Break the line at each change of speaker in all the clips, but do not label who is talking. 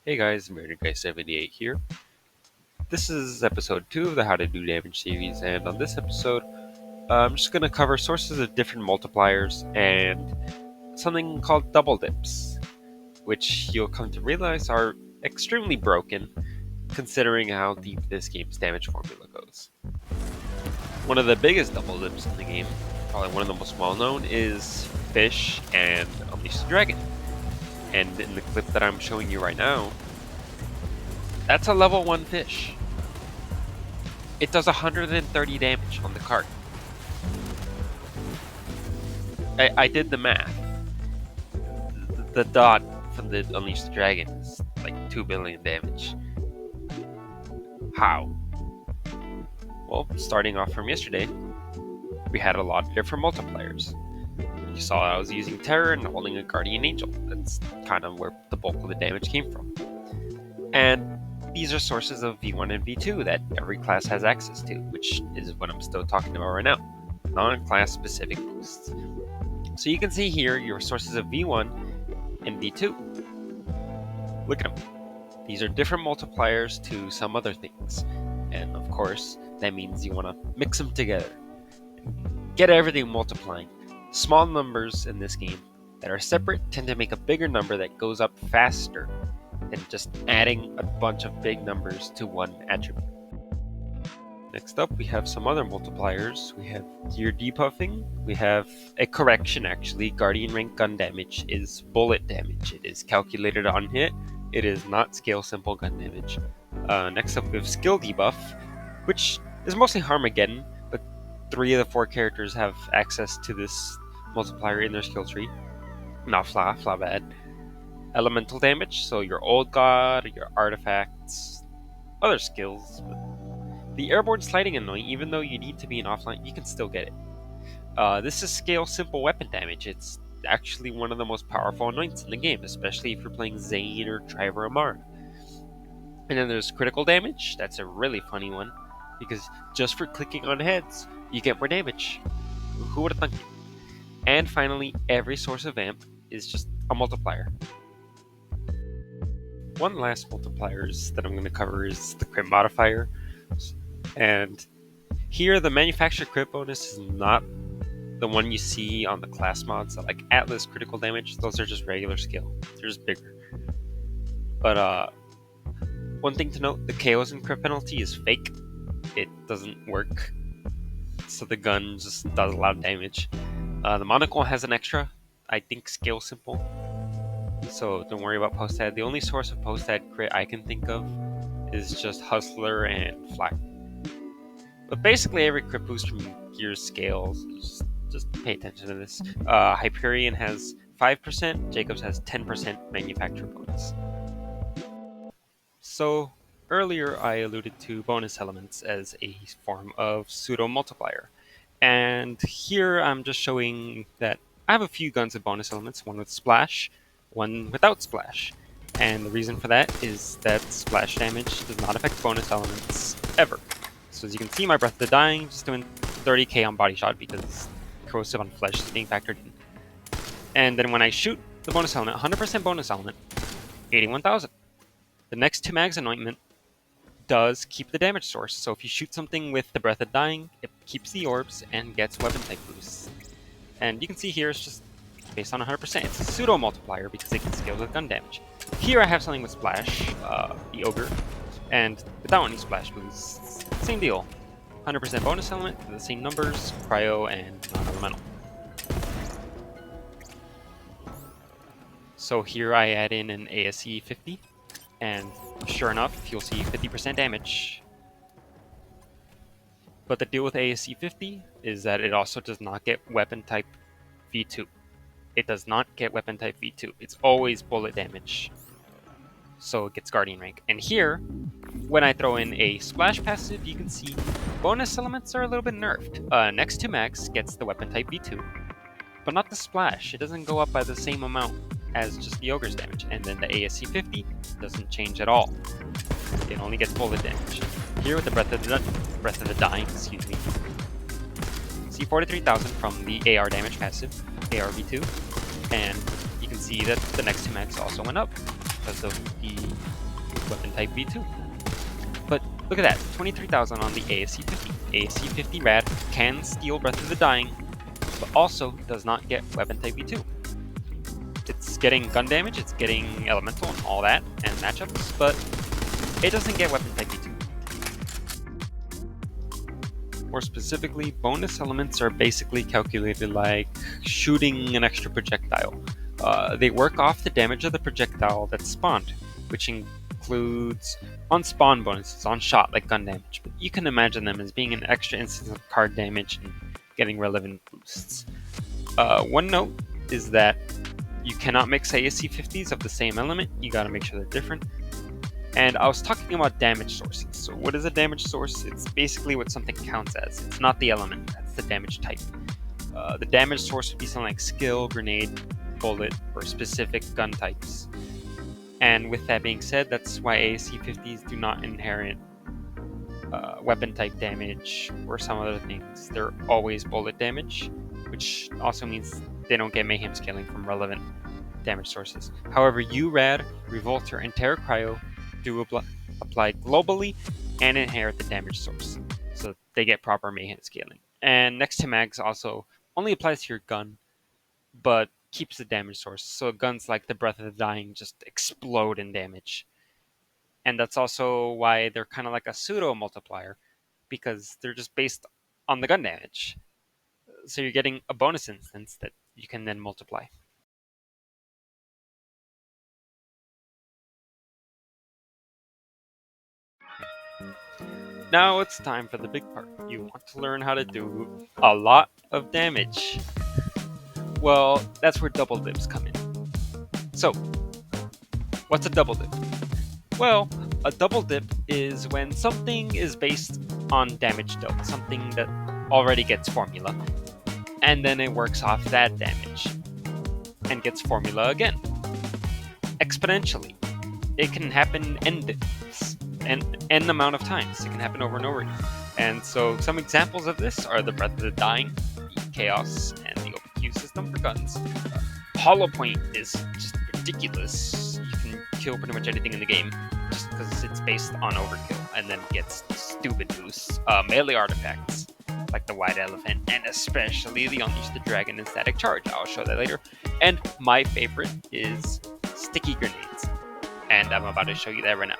Hey guys, Guy78 here. This is episode 2 of the How to Do Damage series, and on this episode, I'm just going to cover sources of different multipliers and something called double dips, which you'll come to realize are extremely broken considering how deep this game's damage formula goes. One of the biggest double dips in the game, probably one of the most well known, is Fish and Unleash the Dragon. And in the clip that I'm showing you right now, that's a level 1 fish. It does 130 damage on the cart. I did the math. The dot from the Unleash the Dragon is like 2 billion damage. How? Well, starting off from yesterday, we had a lot of different multipliers. You saw I was using Terror and holding a Guardian Angel. That's kind of where the bulk of the damage came from. And these are sources of V1 and V2 that every class has access to, which is what I'm still talking about right now. Non-class specific boosts. So you can see here your sources of V1 and V2. Look at them. These are different multipliers to some other things. And of course, that means you want to mix them together. Get everything multiplying. Small numbers in this game that are separate tend to make a bigger number that goes up faster than just adding a bunch of big numbers to one attribute. Next up, we have some other multipliers. We have gear depuffing. We have a correction, actually. Guardian rank gun damage is bullet damage. It is calculated on hit. It is not scale simple gun damage. Next up, we have skill debuff, which is mostly Harmageddon, but 3 of the 4 characters have access to this multiplier in their skill tree. Not Fla bad. Elemental damage, so your old god, your artifacts, other skills. But the airborne sliding annoying, even though you need to be in offline, you can still get it. This is scale simple weapon damage. It's actually one of the most powerful annoyances in the game, especially if you're playing Zane or Triver or Amara. And then there's critical damage. That's a really funny one, because just for clicking on heads, you get more damage. Who would have thunk it? And finally, every source of amp is just a multiplier. One last multipliers that I'm going to cover is the crit modifier. And here the manufacturer crit bonus is not the one you see on the class mods, so like Atlas critical damage. Those are just regular skill. They're just bigger. But one thing to note, the KOs and crit penalty is fake. It doesn't work. So the gun just does a lot of damage. The monocle has an extra, I think scale simple. So don't worry about post-ad. The only source of post-ad crit I can think of is just Hustler and Flak. But basically every crit boost from Gears scales. Just pay attention to this. Hyperion has 5%, Jacobs has 10% manufacturer bonus. So earlier I alluded to bonus elements as a form of pseudo multiplier. And here I'm just showing that I have a few guns with bonus elements, one with splash, one without splash. And the reason for that is that splash damage does not affect bonus elements ever. So as you can see, my Breath of the Dying is just doing 30k on body shot because corrosive on flesh is being factored in. And then when I shoot the bonus element, 100% bonus element, 81,000. The next 2 mags anointment does keep the damage source, so if you shoot something with the Breath of Dying, it keeps the orbs and gets weapon type boosts. And you can see here it's just based on 100%. It's a pseudo multiplier because it can scale with gun damage. Here I have something with splash, the ogre, and without any splash boosts, same deal. 100% bonus element, the same numbers, cryo and non-elemental. So here I add in an ASE 50. And sure enough, you'll see 50% damage. But the deal with ASC 50 is that it also does not get weapon type V2. It does not get weapon type V2. It's always bullet damage. So it gets Guardian rank. And here, when I throw in a splash passive, you can see bonus elements are a little bit nerfed. Next to max gets the weapon type V2, but not the splash. It doesn't go up by the same amount as just the ogre's damage. And then the ASC 50 doesn't change at all. It only gets bullet damage. Here with the Breath of the Dying, excuse me, see 43,000 from the AR damage passive, AR V2, and you can see that the next 2 max also went up. because of the weapon type V2. But look at that, 23,000 on the ASC-50. ASC-50 Rad can steal Breath of the Dying, but also does not get weapon type V2. It's getting gun damage, it's getting elemental and all that, and matchups, but it doesn't get weapon type V2. More specifically, bonus elements are basically calculated like shooting an extra projectile. They work off the damage of the projectile that's spawned, which includes on-spawn bonuses on shot like gun damage, but you can imagine them as being an extra instance of card damage and getting relevant boosts. One note is that you cannot mix ASC 50s of the same element, you gotta make sure they're different. And I was talking about damage sources. So what is a damage source? It's basically what something counts as. It's not the element, that's the damage type. The damage source would be something like skill, grenade, bullet, or specific gun types. And with that being said, that's why ASC 50s do not inherit weapon type damage or some other things. They're always bullet damage, which also means they don't get mayhem scaling from relevant damage sources. However, URAD, Revolter, and Terra Cryo do apply globally and inherit the damage source, so they get proper mayhem scaling. And next to mags also only applies to your gun, but keeps the damage source, so guns like the Breath of the Dying just explode in damage. And that's also why they're kind of like a pseudo multiplier, because they're just based on the gun damage. So you're getting a bonus instance that you can then multiply. Now it's time for the big part. You want to learn how to do a lot of damage. Well, that's where double dips come in. So, what's a double dip? Well, a double dip is when something is based on damage dealt, something that already gets formula, and then it works off that damage and gets formula again. Exponentially. It can happen n amount of times. It can happen over and over again. And so some examples of this are the Breath of the Dying, the Chaos, and the OPQ system for guns. Hollow Point is just ridiculous. You can kill pretty much anything in the game just because it's based on overkill and then gets stupid boosts. Melee artifacts like the White Elephant, and especially the Unleash the Dragon and Static Charge. I'll show that later. And my favorite is sticky grenades. And I'm about to show you that right now.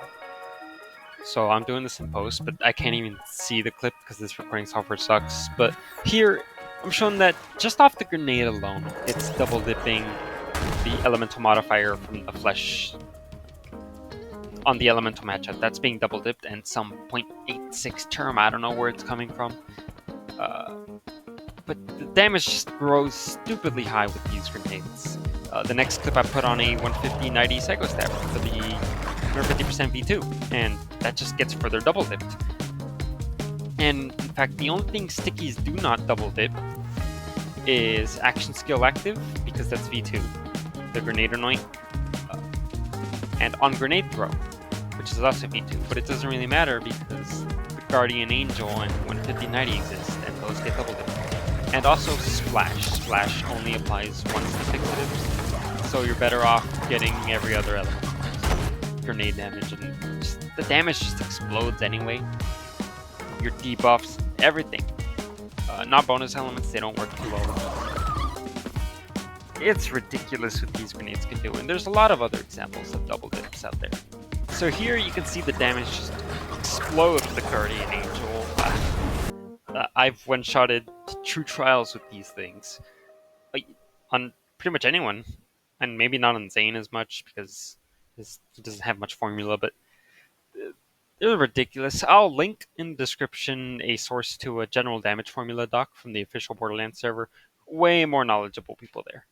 So I'm doing this in post, but I can't even see the clip because this recording software sucks. But here, I'm showing that just off the grenade alone, it's double dipping the elemental modifier from the flesh on the elemental matchup. That's being double dipped, and some 0.86 term, I don't know where it's coming from. But the damage just grows stupidly high with these grenades. The next clip I put on a 150-90 Psycho Stab for the 150% V2, and that just gets further double dipped. And in fact, the only thing stickies do not double dip is action skill active, because that's V2, the grenade anoint, and on grenade throw, which is also V2, but it doesn't really matter because the Guardian Angel and 150-90 exist, and those get double dipped. And also Splash. Splash only applies once to fixatives, so you're better off getting every other element. Grenade damage, and the damage just explodes anyway. Your debuffs, everything. Not bonus elements, they don't work too well. It's ridiculous what these grenades can do, and there's a lot of other examples of double dips out there. So here you can see the damage just explode with the Guardian Angel. I've one-shotted true trials with these things. On pretty much anyone, and maybe not on Zane as much because he doesn't have much formula, but they're ridiculous. I'll link in the description a source to a general damage formula doc from the official Borderlands server. Way more knowledgeable people there.